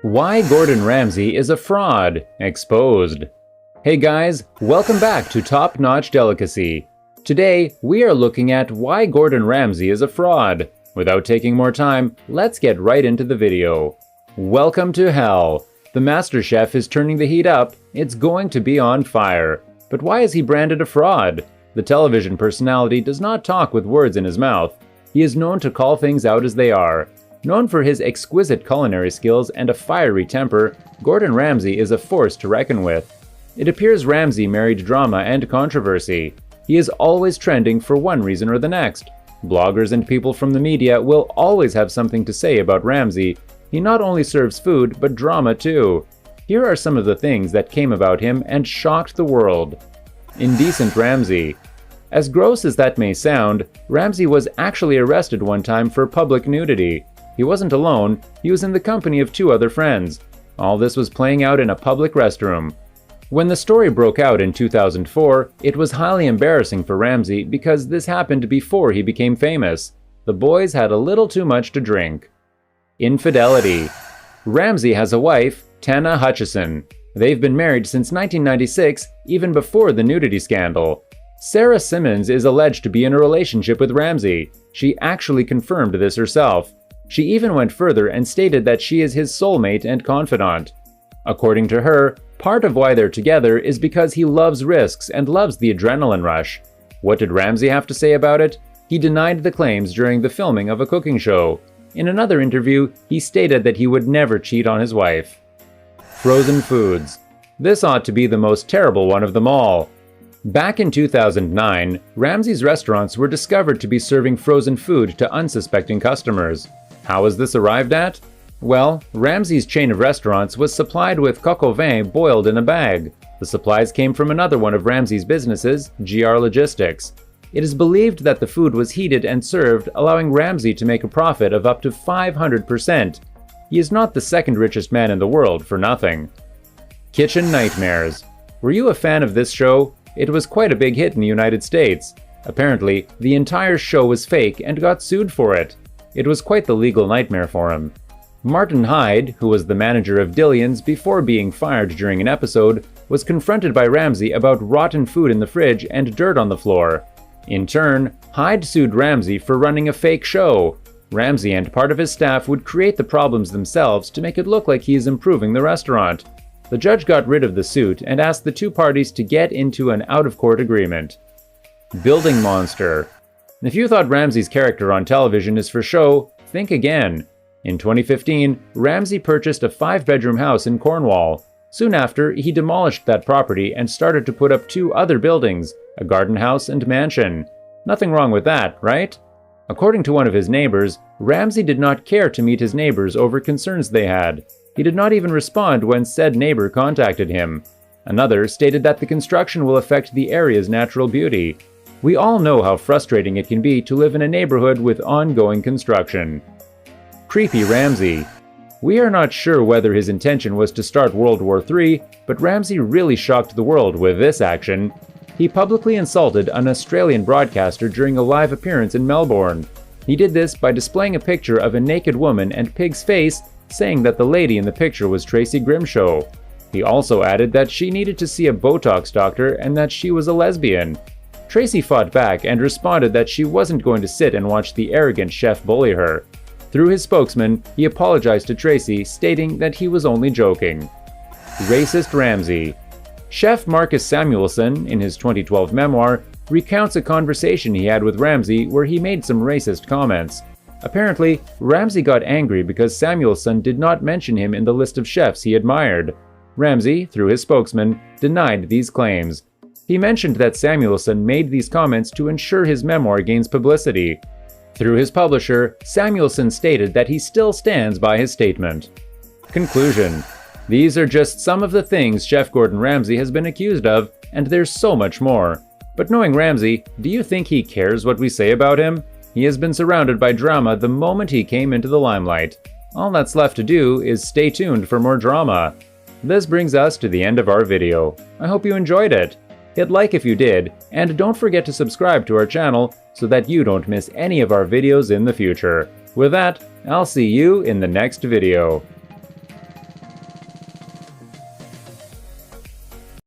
Why Gordon Ramsay is a fraud, exposed. Hey guys, welcome back to Top Notch Delicacy. Today, we are looking at why Gordon Ramsay is a fraud. Without taking more time, let's get right into the video. Welcome to hell. The Master Chef is turning the heat up. It's going to be on fire. But why is he branded a fraud? The television personality does not talk with words in his mouth. He is known to call things out as they are. Known for his exquisite culinary skills and a fiery temper, Gordon Ramsay is a force to reckon with. It appears Ramsay married drama and controversy. He is always trending for one reason or the next. Bloggers and people from the media will always have something to say about Ramsay. He not only serves food, but drama too. Here are some of the things that came about him and shocked the world. Indecent Ramsay. As gross as that may sound, Ramsay was actually arrested one time for public nudity. He wasn't alone, he was in the company of two other friends. All this was playing out in a public restroom. When the story broke out in 2004, it was highly embarrassing for Ramsay because this happened before he became famous. The boys had a little too much to drink. Infidelity. Ramsay has a wife, Tana Hutchison. They've been married since 1996, even before the nudity scandal. Sarah Simmons is alleged to be in a relationship with Ramsay. She actually confirmed this herself. She even went further and stated that she is his soulmate and confidant. According to her, part of why they're together is because he loves risks and loves the adrenaline rush. What did Ramsay have to say about it? He denied the claims during the filming of a cooking show. In another interview, he stated that he would never cheat on his wife. Frozen foods. This ought to be the most terrible one of them all. Back in 2009, Ramsay's restaurants were discovered to be serving frozen food to unsuspecting customers. How was this arrived at? Well, Ramsay's chain of restaurants was supplied with coq au vin boiled in a bag. The supplies came from another one of Ramsay's businesses, GR Logistics. It is believed that the food was heated and served, allowing Ramsay to make a profit of up to 500%. He is not the second richest man in the world for nothing. Kitchen Nightmares. Were you a fan of this show? It was quite a big hit in the United States. Apparently, the entire show was fake and got sued for it. It was quite the legal nightmare for him. Martin Hyde, who was the manager of Dillian's before being fired during an episode, was confronted by Ramsay about rotten food in the fridge and dirt on the floor. In turn, Hyde sued Ramsay for running a fake show. Ramsay and part of his staff would create the problems themselves to make it look like he is improving the restaurant. The judge got rid of the suit and asked the two parties to get into an out-of-court agreement. Building monster. If you thought Ramsay's character on television is for show, think again. In 2015, Ramsay purchased a 5-bedroom house in Cornwall. Soon after, he demolished that property and started to put up 2 other buildings, a garden house and mansion. Nothing wrong with that, right? According to one of his neighbors, Ramsay did not care to meet his neighbors over concerns they had. He did not even respond when said neighbor contacted him. Another stated that the construction will affect the area's natural beauty. We all know how frustrating it can be to live in a neighborhood with ongoing construction. Creepy Ramsay. We are not sure whether his intention was to start World War III, but Ramsay really shocked the world with this action. He publicly insulted an Australian broadcaster during a live appearance in Melbourne. He did this by displaying a picture of a naked woman and pig's face, saying that the lady in the picture was Tracy Grimshaw. He also added that she needed to see a Botox doctor and that she was a lesbian. Tracy fought back and responded that she wasn't going to sit and watch the arrogant chef bully her. Through his spokesman, he apologized to Tracy, stating that he was only joking. Racist Ramsay. Chef Marcus Samuelsson, in his 2012 memoir, recounts a conversation he had with Ramsay where he made some racist comments. Apparently, Ramsay got angry because Samuelsson did not mention him in the list of chefs he admired. Ramsay, through his spokesman, denied these claims. He mentioned that Samuelsson made these comments to ensure his memoir gains publicity. Through his publisher, Samuelsson stated that he still stands by his statement. Conclusion. These are just some of the things Chef Gordon Ramsay has been accused of, and there's so much more. But knowing Ramsay, do you think he cares what we say about him? He has been surrounded by drama the moment he came into the limelight. All that's left to do is stay tuned for more drama. This brings us to the end of our video. I hope you enjoyed it. Hit like if you did, and don't forget to subscribe to our channel so that you don't miss any of our videos in the future. With that, I'll see you in the next video.